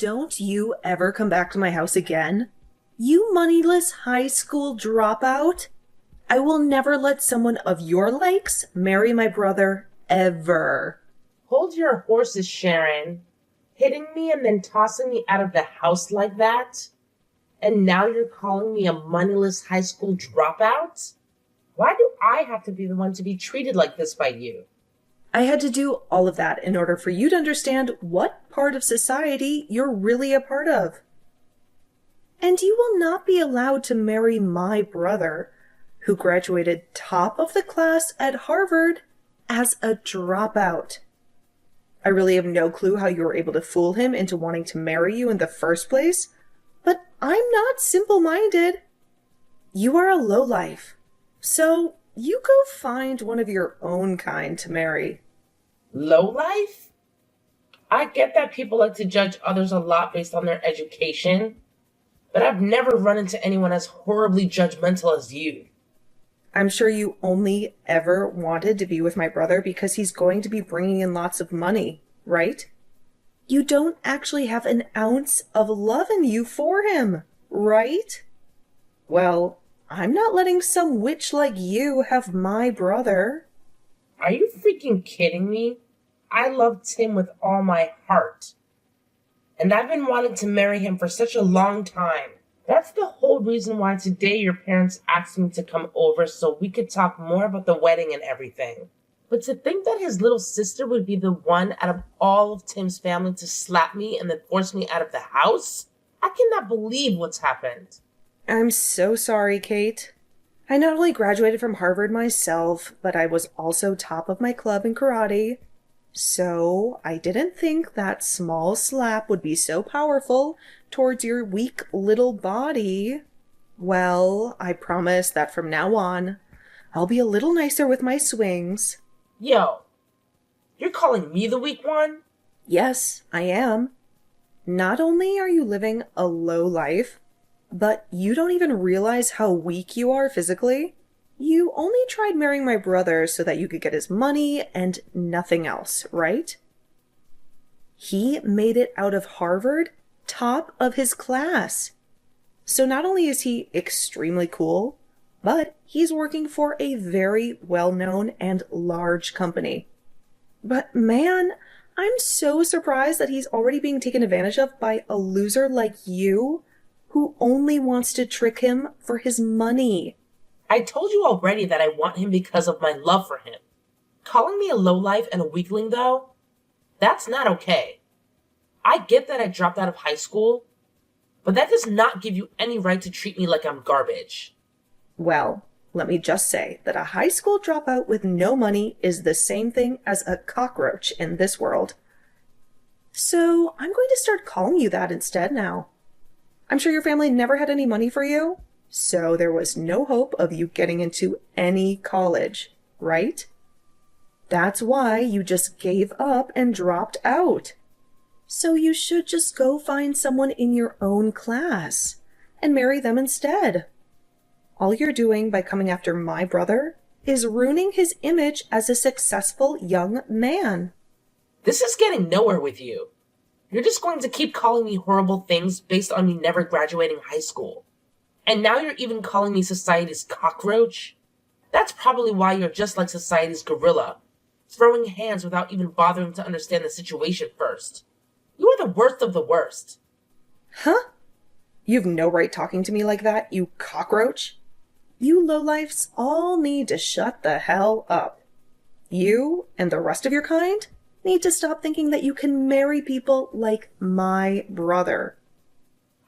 Don't you ever come back to my house again. You moneyless high school dropout. I will never let someone of your likes marry my brother, ever. Hold your horses, Sharon. Hitting me and then tossing me out of the house like that? And now you're calling me a moneyless high school dropout? Why do I have to be the one to be treated like this by you? I had to do all of that in order for you to understand what part of society you're really a part of. And you will not be allowed to marry my brother, who graduated top of the class at Harvard as a dropout. I really have no clue how you were able to fool him into wanting to marry you in the first place, but I'm not simple-minded. You are a lowlife, so you go find one of your own kind to marry. Lowlife? I get that people like to judge others a lot based on their education, but I've never run into anyone as horribly judgmental as you. I'm sure you only ever wanted to be with my brother because he's going to be bringing in lots of money, right? You don't actually have an ounce of love in you for him, right? Well, I'm not letting some witch like you have my brother. Are you freaking kidding me? I love Tim with all my heart. And I've been wanting to marry him for such a long time. That's the whole reason why today your parents asked me to come over so we could talk more about the wedding and everything. But to think that his little sister would be the one out of all of Tim's family to slap me and then force me out of the house? I cannot believe what's happened. I'm so sorry, Kate. I not only graduated from Harvard myself, but I was also top of my club in karate. So I didn't think that small slap would be so powerful towards your weak little body. Well, I promise that from now on, I'll be a little nicer with my swings. Yo, you're calling me the weak one? Yes, I am. Not only are you living a low life, but you don't even realize how weak you are physically. You only tried marrying my brother so that you could get his money and nothing else, right? He made it out of Harvard, top of his class. So not only is he extremely cool, but he's working for a very well-known and large company. But man, I'm so surprised that he's already being taken advantage of by a loser like you, who only wants to trick him for his money. I told you already that I want him because of my love for him. Calling me a lowlife and a weakling, though? That's not okay. I get that I dropped out of high school, but that does not give you any right to treat me like I'm garbage. Well, let me just say that a high school dropout with no money is the same thing as a cockroach in this world. So I'm going to start calling you that instead now. I'm sure your family never had any money for you, so there was no hope of you getting into any college, right? That's why you just gave up and dropped out. So you should just go find someone in your own class and marry them instead. All you're doing by coming after my brother is ruining his image as a successful young man. This is getting nowhere with you. You're just going to keep calling me horrible things based on me never graduating high school. And now you're even calling me society's cockroach? That's probably why you're just like society's gorilla, throwing hands without even bothering to understand the situation first. You are the worst of the worst. Huh? You've no right talking to me like that, you cockroach. You lowlifes all need to shut the hell up. You and the rest of your kind need to stop thinking that you can marry people like my brother.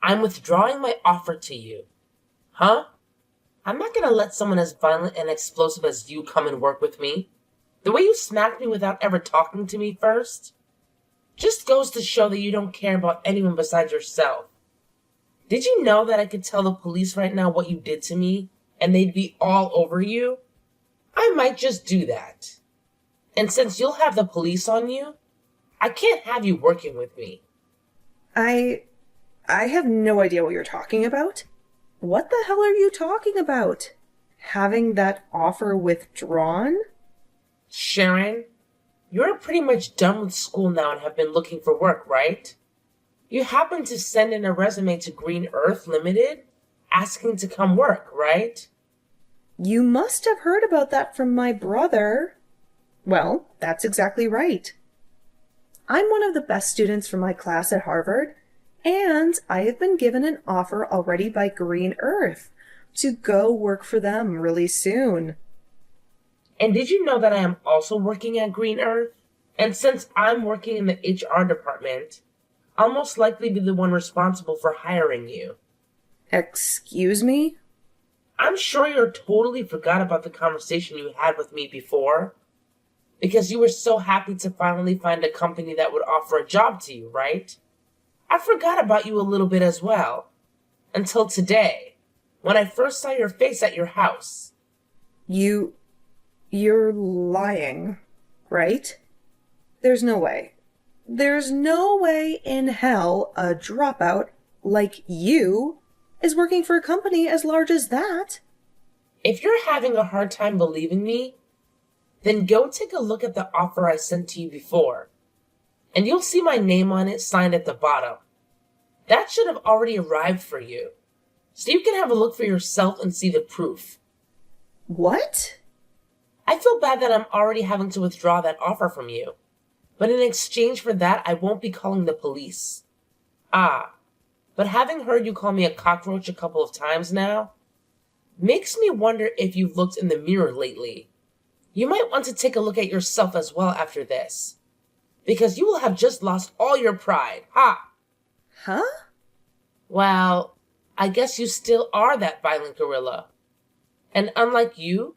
I'm withdrawing my offer to you. Huh? I'm not gonna let someone as violent and explosive as you come and work with me. The way you smacked me without ever talking to me first just goes to show that you don't care about anyone besides yourself. Did you know that I could tell the police right now what you did to me, and they'd be all over you? I might just do that. And since you'll have the police on you, I can't have you working with me. I have no idea what you're talking about. What the hell are you talking about? Having that offer withdrawn? Sharon, you're pretty much done with school now and have been looking for work, right? You happened to send in a resume to Green Earth Limited asking to come work, right? You must have heard about that from my brother. Well, that's exactly right. I'm one of the best students from my class at Harvard, and I have been given an offer already by Green Earth to go work for them really soon. And did you know that I am also working at Green Earth? And since I'm working in the HR department, I'll most likely be the one responsible for hiring you. Excuse me? I'm sure you totally forgot about the conversation you had with me before, because you were so happy to finally find a company that would offer a job to you, right? I forgot about you a little bit as well. Until today, when I first saw your face at your house. You're lying, right? There's no way. There's no way in hell a dropout like you is working for a company as large as that. If you're having a hard time believing me, then go take a look at the offer I sent to you before, and you'll see my name on it signed at the bottom. That should have already arrived for you, so you can have a look for yourself and see the proof. What? I feel bad that I'm already having to withdraw that offer from you, but in exchange for that, I won't be calling the police. But having heard you call me a cockroach a couple of times now, makes me wonder if you've looked in the mirror lately. You might want to take a look at yourself as well after this, because you will have just lost all your pride. Huh? Well, I guess you still are that violent gorilla. And unlike you,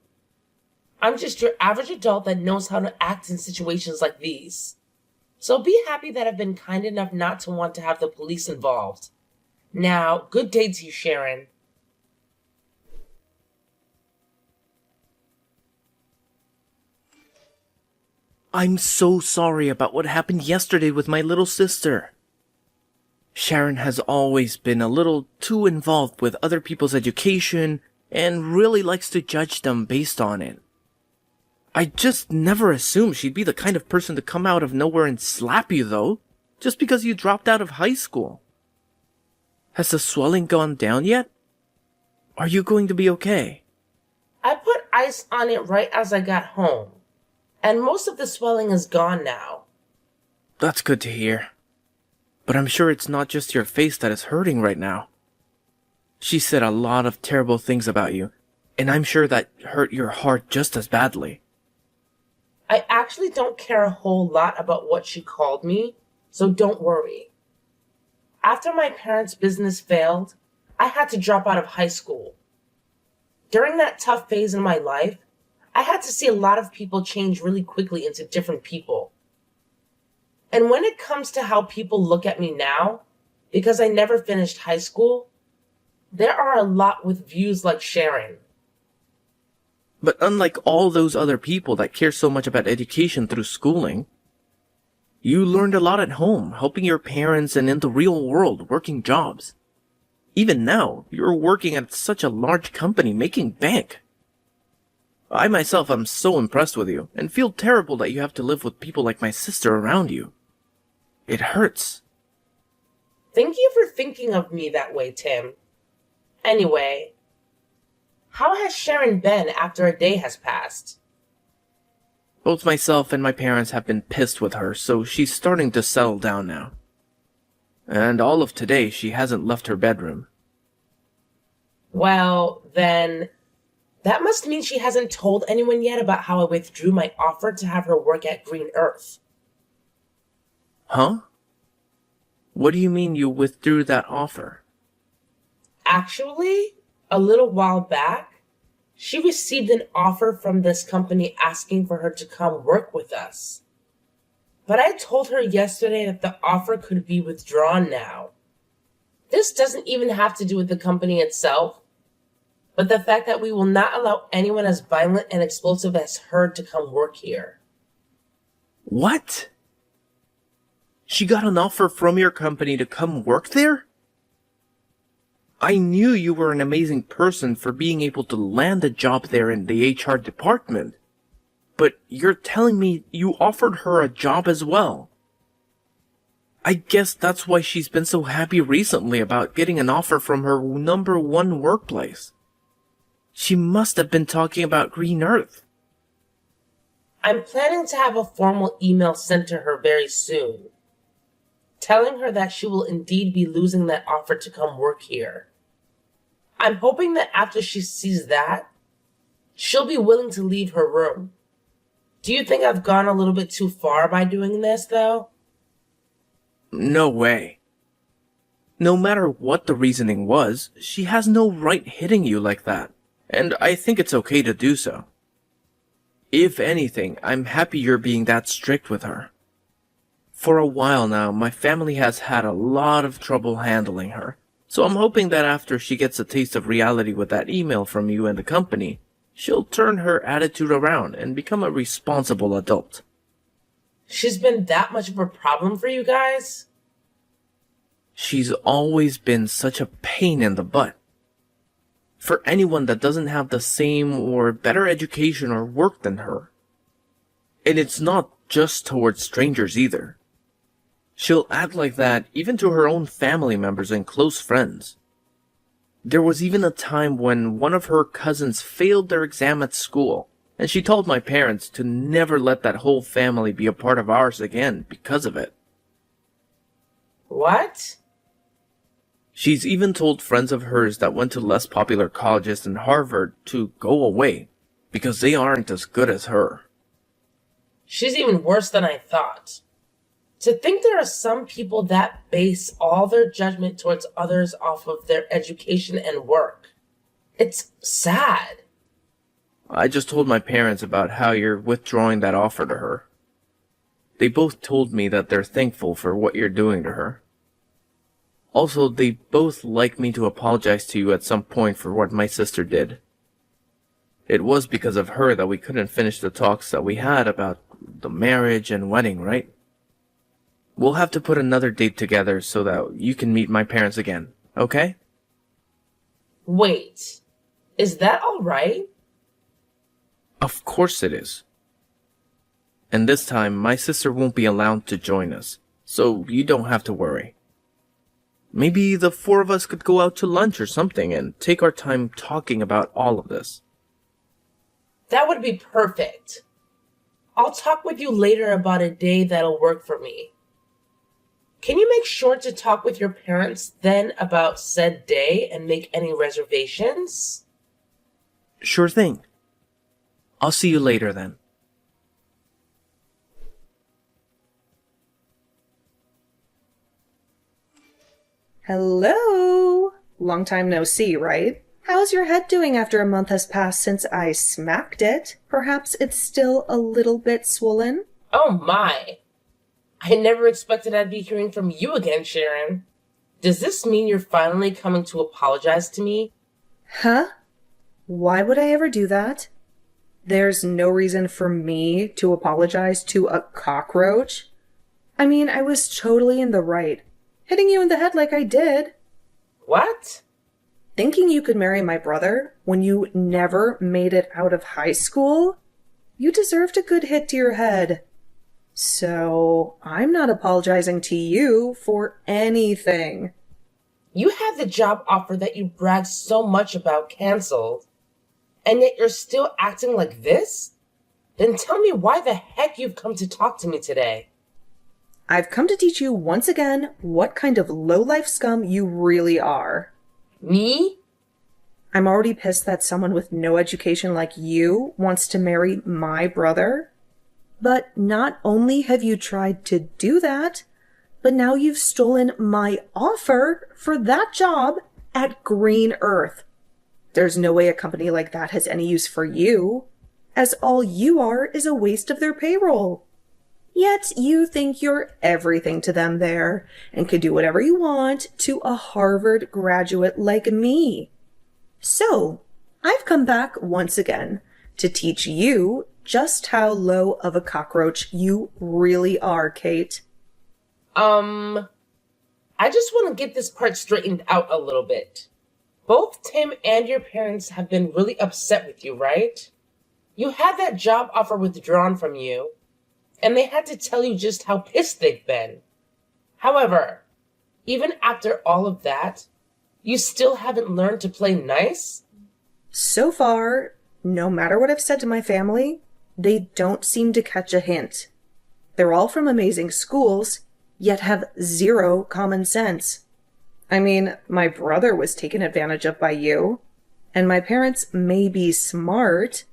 I'm just your average adult that knows how to act in situations like these. So be happy that I've been kind enough not to want to have the police involved. Now, good day to you, Sharon. I'm so sorry about what happened yesterday with my little sister. Sharon has always been a little too involved with other people's education and really likes to judge them based on it. I just never assumed she'd be the kind of person to come out of nowhere and slap you, though, just because you dropped out of high school. Has the swelling gone down yet? Are you going to be okay? I put ice on it right as I got home, and most of the swelling is gone now. That's good to hear. But I'm sure it's not just your face that is hurting right now. She said a lot of terrible things about you, and I'm sure that hurt your heart just as badly. I actually don't care a whole lot about what she called me, so don't worry. After my parents' business failed, I had to drop out of high school. During that tough phase in my life, I had to see a lot of people change really quickly into different people. And when it comes to how people look at me now, because I never finished high school, there are a lot with views like Sharon. But unlike all those other people that care so much about education through schooling, you learned a lot at home, helping your parents and in the real world working jobs. Even now, you're working at such a large company making bank. I myself am so impressed with you and feel terrible that you have to live with people like my sister around you. It hurts. Thank you for thinking of me that way, Tim. Anyway, how has Sharon been after a day has passed? Both myself and my parents have been pissed with her, so she's starting to settle down now. And all of today, she hasn't left her bedroom. Well, then, that must mean she hasn't told anyone yet about how I withdrew my offer to have her work at Green Earth. Huh? What do you mean you withdrew that offer? Actually, a little while back, she received an offer from this company asking for her to come work with us. But I told her yesterday that the offer could be withdrawn now. This doesn't even have to do with the company itself, but the fact that we will not allow anyone as violent and explosive as her to come work here. What? She got an offer from your company to come work there? I knew you were an amazing person for being able to land a job there in the HR department. But you're telling me you offered her a job as well. I guess that's why she's been so happy recently about getting an offer from her number one workplace. She must have been talking about Green Earth. I'm planning to have a formal email sent to her very soon, telling her that she will indeed be losing that offer to come work here. I'm hoping that after she sees that, she'll be willing to leave her room. Do you think I've gone a little bit too far by doing this, though? No way. No matter what the reasoning was, she has no right hitting you like that, and I think it's okay to do so. If anything, I'm happy you're being that strict with her. For a while now, my family has had a lot of trouble handling her, so I'm hoping that after she gets a taste of reality with that email from you and the company, she'll turn her attitude around and become a responsible adult. She's been that much of a problem for you guys? She's always been such a pain in the butt. For anyone that doesn't have the same or better education or work than her. And it's not just towards strangers either. She'll act like that even to her own family members and close friends. There was even a time when one of her cousins failed their exam at school, and she told my parents to never let that whole family be a part of ours again because of it. What? She's even told friends of hers that went to less popular colleges than Harvard to go away, because they aren't as good as her. She's even worse than I thought. To think there are some people that base all their judgment towards others off of their education and work. It's sad. I just told my parents about how you're withdrawing that offer to her. They both told me that they're thankful for what you're doing to her. Also, they both like me to apologize to you at some point for what my sister did. It was because of her that we couldn't finish the talks that we had about the marriage and wedding, right? We'll have to put another date together so that you can meet my parents again, okay? Wait, is that all right? Of course it is. And this time, my sister won't be allowed to join us, so you don't have to worry. Maybe the four of us could go out to lunch or something and take our time talking about all of this. That would be perfect. I'll talk with you later about a day that'll work for me. Can you make sure to talk with your parents then about said day and make any reservations? Sure thing. I'll see you later then. Hello! Long time no see, right? How's your head doing after a month has passed since I smacked it? Perhaps it's still a little bit swollen? Oh my! I never expected I'd be hearing from you again, Sharon. Does this mean you're finally coming to apologize to me? Huh? Why would I ever do that? There's no reason for me to apologize to a cockroach. I mean, I was totally in the right. Hitting you in the head like I did. What? Thinking you could marry my brother when you never made it out of high school? You deserved a good hit to your head. So, I'm not apologizing to you for anything. You had the job offer that you bragged so much about canceled, and yet you're still acting like this? Then tell me why the heck you've come to talk to me today. I've come to teach you once again what kind of low-life scum you really are. Me? I'm already pissed that someone with no education like you wants to marry my brother. But not only have you tried to do that, but now you've stolen my offer for that job at Green Earth. There's no way a company like that has any use for you, as all you are is a waste of their payroll. Yet you think you're everything to them there and could do whatever you want to a Harvard graduate like me. So, I've come back once again to teach you just how low of a cockroach you really are, Kate. I just want to get this part straightened out a little bit. Both Tim and your parents have been really upset with you, right? You had that job offer withdrawn from you, and they had to tell you just how pissed they've been. However, even after all of that, you still haven't learned to play nice? So far, no matter what I've said to my family, they don't seem to catch a hint. They're all from amazing schools, yet have zero common sense. I mean, my brother was taken advantage of by you, and my parents may be smart,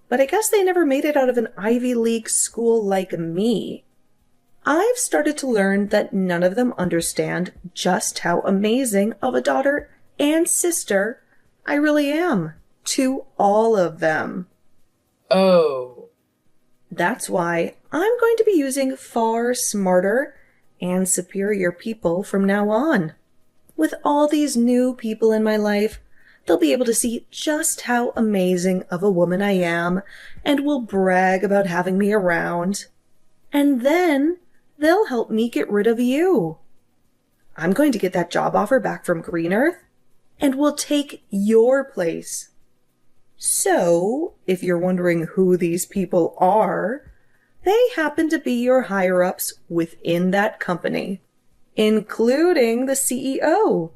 but I guess they never made it out of an Ivy League school like me. I've started to learn that none of them understand just how amazing of a daughter and sister I really am to all of them. Oh. That's why I'm going to be using far smarter and superior people from now on. With all these new people in my life, they'll be able to see just how amazing of a woman I am and will brag about having me around. And then they'll help me get rid of you. I'm going to get that job offer back from Green Earth and will take your place. So, if you're wondering who these people are, they happen to be your higher-ups within that company, including the CEO.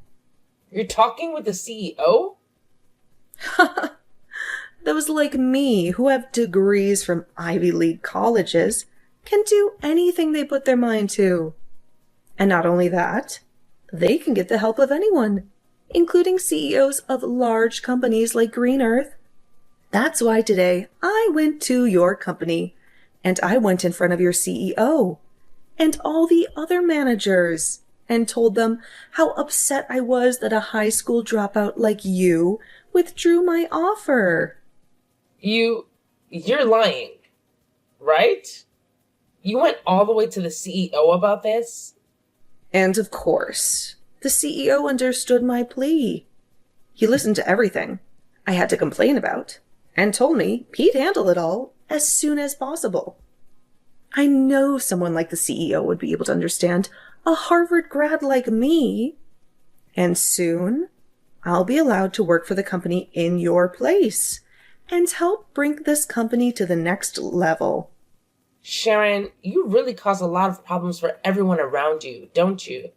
You're talking with the CEO? Those like me who have degrees from Ivy League colleges can do anything they put their mind to. And not only that, they can get the help of anyone, including CEOs of large companies like Green Earth. That's why today I went to your company, and I went in front of your CEO and all the other managers and told them how upset I was that a high school dropout like you withdrew my offer. You're lying, right? You went all the way to the CEO about this? And of course, the CEO understood my plea. He listened to everything I had to complain about and told me he'd handle it all as soon as possible. I know someone like the CEO would be able to understand a Harvard grad like me. And soon, I'll be allowed to work for the company in your place and help bring this company to the next level. Sharon, you really cause a lot of problems for everyone around you, don't you?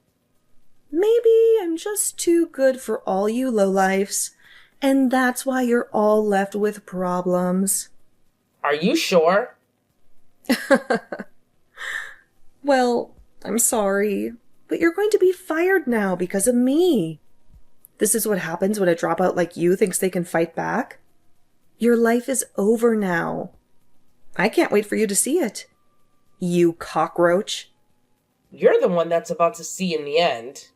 Maybe I'm just too good for all you lowlifes, and that's why you're all left with problems. Are you sure? Well, I'm sorry, but you're going to be fired now because of me. This is what happens when a dropout like you thinks they can fight back. Your life is over now. I can't wait for you to see it. You cockroach. You're the one that's about to see in the end.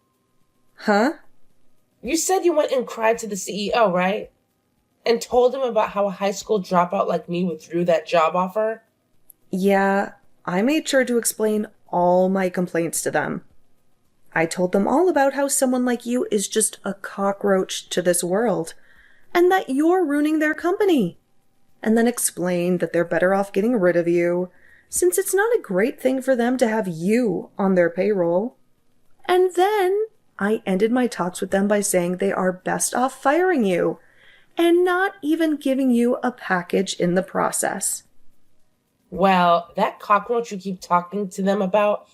Huh? You said you went and cried to the CEO, right? And told him about how a high school dropout like me withdrew that job offer? Yeah, I made sure to explain all my complaints to them. I told them all about how someone like you is just a cockroach to this world, and that you're ruining their company. And then explained that they're better off getting rid of you, since it's not a great thing for them to have you on their payroll. And then I ended my talks with them by saying they are best off firing you, and not even giving you a package in the process. Well, that cockroach you keep talking to them about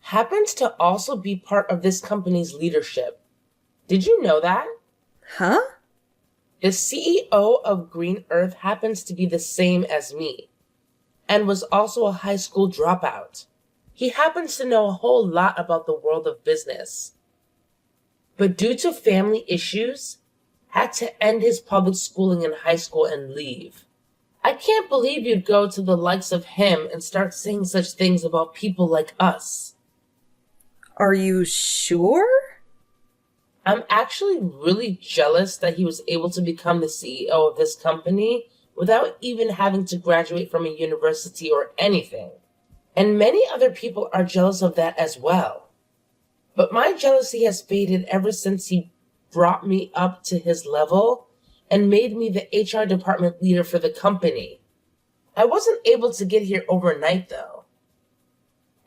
happens to also be part of this company's leadership. Did you know that? Huh? The CEO of Green Earth happens to be the same as me, and was also a high school dropout. He happens to know a whole lot about the world of business. But due to family issues, had to end his public schooling in high school and leave. I can't believe you'd go to the likes of him and start saying such things about people like us. Are you sure? I'm actually really jealous that he was able to become the CEO of this company without even having to graduate from a university or anything. And many other people are jealous of that as well. But my jealousy has faded ever since he brought me up to his level and made me the HR department leader for the company. I wasn't able to get here overnight though,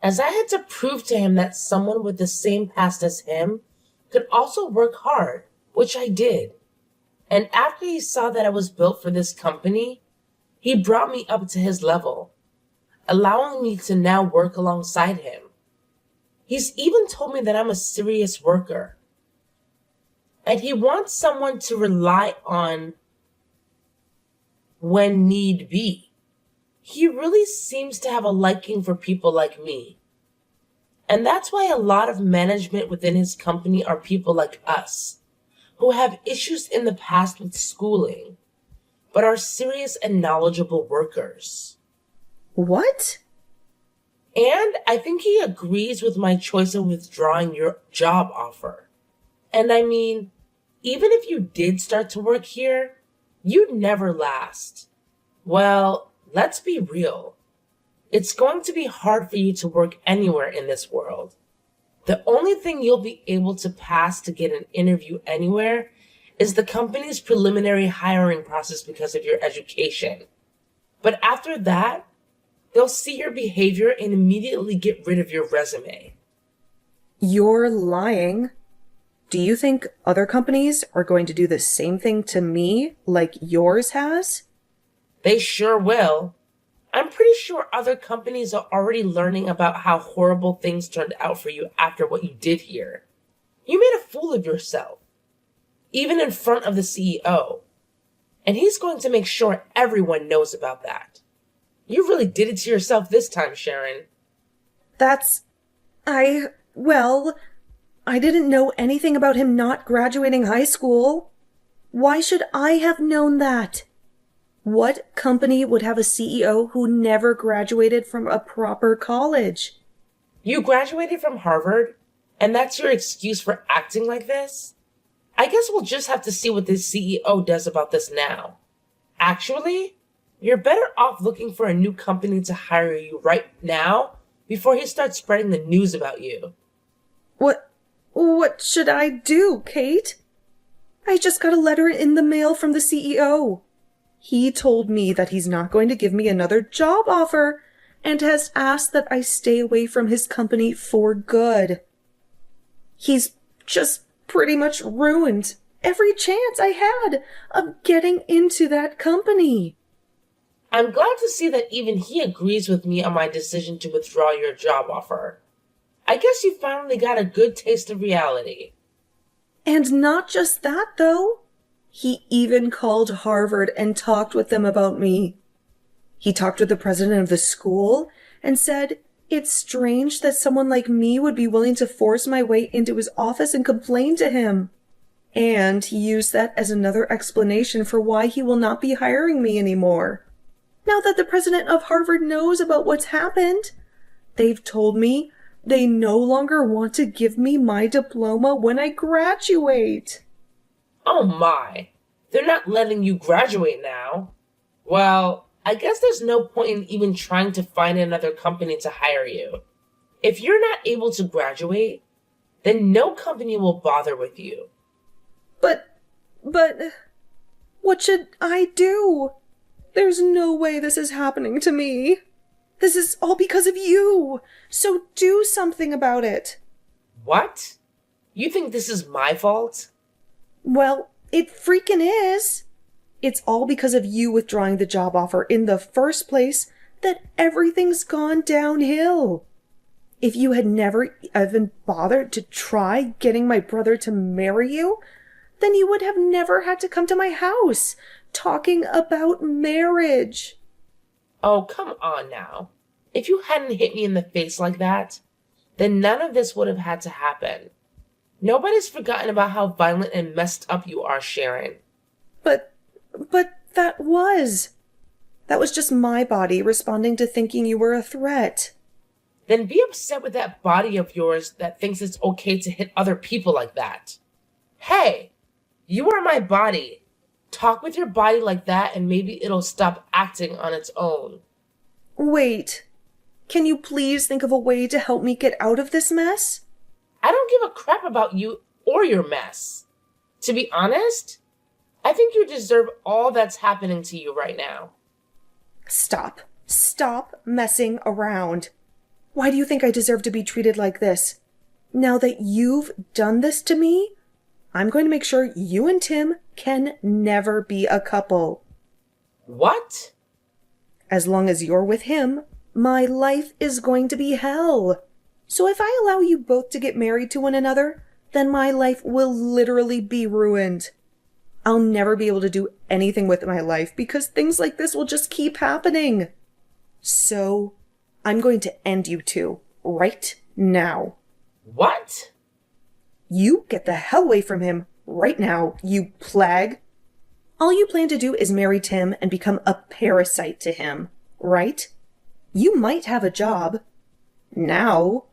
as I had to prove to him that someone with the same past as him could also work hard, which I did. And after he saw that I was built for this company, he brought me up to his level, allowing me to now work alongside him. He's even told me that I'm a serious worker. And he wants someone to rely on when need be. He really seems to have a liking for people like me. And that's why a lot of management within his company are people like us, who have issues in the past with schooling, but are serious and knowledgeable workers. What? And I think he agrees with my choice of withdrawing your job offer. And I mean, even if you did start to work here, you'd never last. Well, let's be real. It's going to be hard for you to work anywhere in this world. The only thing you'll be able to pass to get an interview anywhere is the company's preliminary hiring process because of your education. But after that, they'll see your behavior and immediately get rid of your resume. You're lying. Do you think other companies are going to do the same thing to me like yours has? They sure will. I'm pretty sure other companies are already learning about how horrible things turned out for you after what you did here. You made a fool of yourself, even in front of the CEO. And he's going to make sure everyone knows about that. You really did it to yourself this time, Sharon. Well, I didn't know anything about him not graduating high school. Why should I have known that? What company would have a CEO who never graduated from a proper college? You graduated from Harvard, and that's your excuse for acting like this? I guess we'll just have to see what this CEO does about this now. Actually, you're better off looking for a new company to hire you right now before he starts spreading the news about you. What should I do, Kate? I just got a letter in the mail from the CEO. He told me that he's not going to give me another job offer and has asked that I stay away from his company for good. He's just pretty much ruined every chance I had of getting into that company. I'm glad to see that even he agrees with me on my decision to withdraw your job offer. I guess you finally got a good taste of reality. And not just that, though. He even called Harvard and talked with them about me. He talked with the president of the school and said it's strange that someone like me would be willing to force my way into his office and complain to him. And he used that as another explanation for why he will not be hiring me anymore. Now that the president of Harvard knows about what's happened, they've told me they no longer want to give me my diploma when I graduate. Oh my, they're not letting you graduate now. Well, I guess there's no point in even trying to find another company to hire you. If you're not able to graduate, then no company will bother with you. But, what should I do? There's no way this is happening to me. This is all because of you. So do something about it. What? You think this is my fault? Well, it freaking is. It's all because of you withdrawing the job offer in the first place that everything's gone downhill. If you had never even bothered to try getting my brother to marry you, then you would have never had to come to my house talking about marriage. Oh, come on now. If you hadn't hit me in the face like that, then none of this would have had to happen. Nobody's forgotten about how violent and messed up you are, Sharon. But that was just my body responding to thinking you were a threat. Then be upset with that body of yours that thinks it's okay to hit other people like that. Hey, you are my body. Talk with your body like that and maybe it'll stop acting on its own. Wait, can you please think of a way to help me get out of this mess? I don't give a crap about you or your mess. To be honest, I think you deserve all that's happening to you right now. Stop messing around. Why do you think I deserve to be treated like this? Now that you've done this to me, I'm going to make sure you and Tim can never be a couple. What? As long as you're with him, my life is going to be hell. So if I allow you both to get married to one another, then my life will literally be ruined. I'll never be able to do anything with my life because things like this will just keep happening. So, I'm going to end you two right now. What? You get the hell away from him right now, you plag. All you plan to do is marry Tim and become a parasite to him, right? You might have a job now,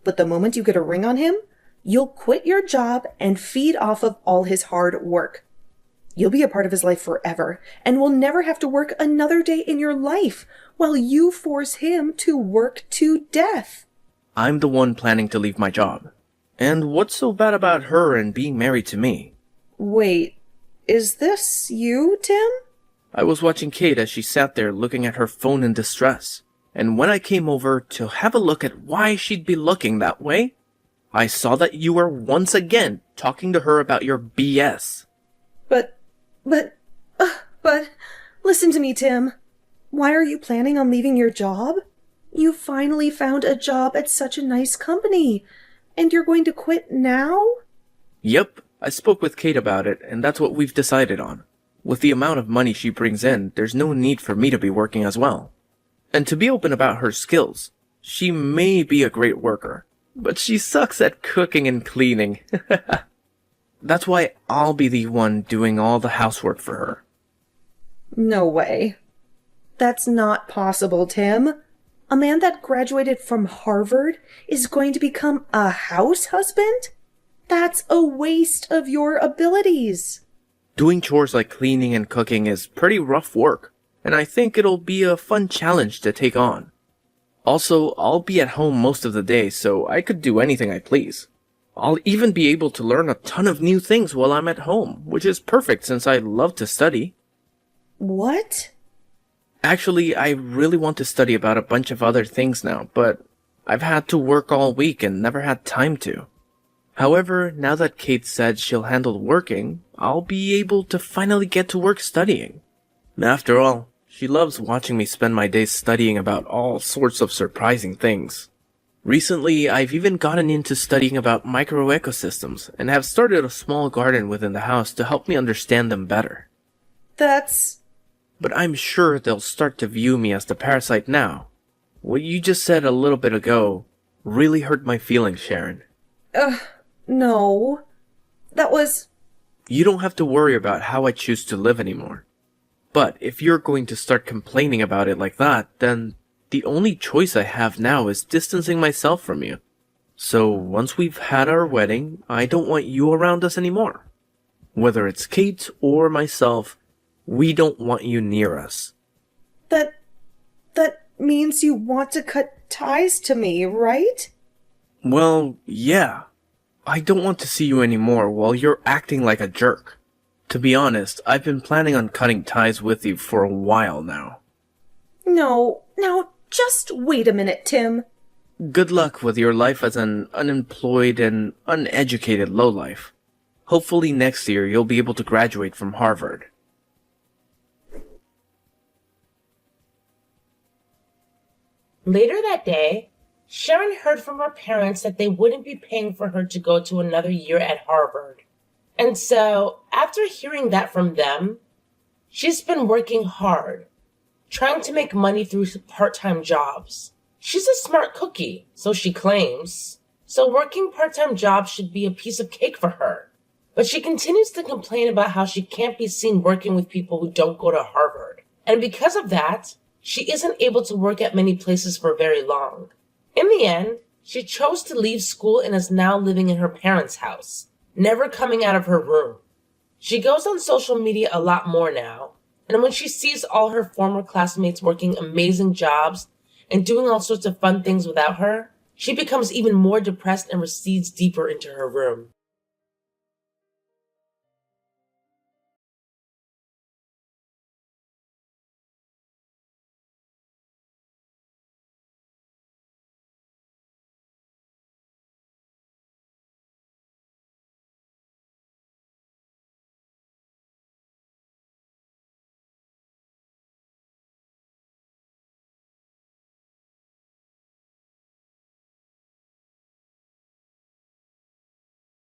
but the moment you get a ring on him, you'll quit your job and feed off of all his hard work. You'll be a part of his life forever and will never have to work another day in your life while you force him to work to death. I'm the one planning to leave my job. And what's so bad about her and being married to me? Wait, is this you, Tim? I was watching Kate as she sat there looking at her phone in distress. And when I came over to have a look at why she'd be looking that way, I saw that you were once again talking to her about your BS. But, listen to me, Tim. Why are you planning on leaving your job? You finally found a job at such a nice company, and you're going to quit now? Yep, I spoke with Kate about it, and that's what we've decided on. With the amount of money she brings in, there's no need for me to be working as well. And to be open about her skills, she may be a great worker, but she sucks at cooking and cleaning. That's why I'll be the one doing all the housework for her. No way. That's not possible, Tim. A man that graduated from Harvard is going to become a house husband? That's a waste of your abilities. Doing chores like cleaning and cooking is pretty rough work, and I think it'll be a fun challenge to take on. Also, I'll be at home most of the day, so I could do anything I please. I'll even be able to learn a ton of new things while I'm at home, which is perfect since I love to study. What? Actually, I really want to study about a bunch of other things now, but I've had to work all week and never had time to. However, now that Kate said she'll handle working, I'll be able to finally get to work studying. After all, she loves watching me spend my days studying about all sorts of surprising things. Recently, I've even gotten into studying about microecosystems and have started a small garden within the house to help me understand them better. But I'm sure they'll start to view me as the parasite now. What you just said a little bit ago really hurt my feelings, Sharon. No. That was... You don't have to worry about how I choose to live anymore. But if you're going to start complaining about it like that, then the only choice I have now is distancing myself from you. So once we've had our wedding, I don't want you around us anymore. Whether it's Kate or myself, we don't want you near us. That means you want to cut ties to me, right? Well, yeah. I don't want to see you anymore while you're acting like a jerk. To be honest, I've been planning on cutting ties with you for a while now. No, now just wait a minute, Tim. Good luck with your life as an unemployed and uneducated lowlife. Hopefully next year you'll be able to graduate from Harvard. Later that day, Sharon heard from her parents that they wouldn't be paying for her to go to another year at Harvard. And so, after hearing that from them, she's been working hard, trying to make money through part-time jobs. She's a smart cookie, so she claims. So working part-time jobs should be a piece of cake for her. But she continues to complain about how she can't be seen working with people who don't go to Harvard. And because of that, she isn't able to work at many places for very long. In the end, she chose to leave school and is now living in her parents' house, never coming out of her room. She goes on social media a lot more now, and when she sees all her former classmates working amazing jobs and doing all sorts of fun things without her, she becomes even more depressed and recedes deeper into her room.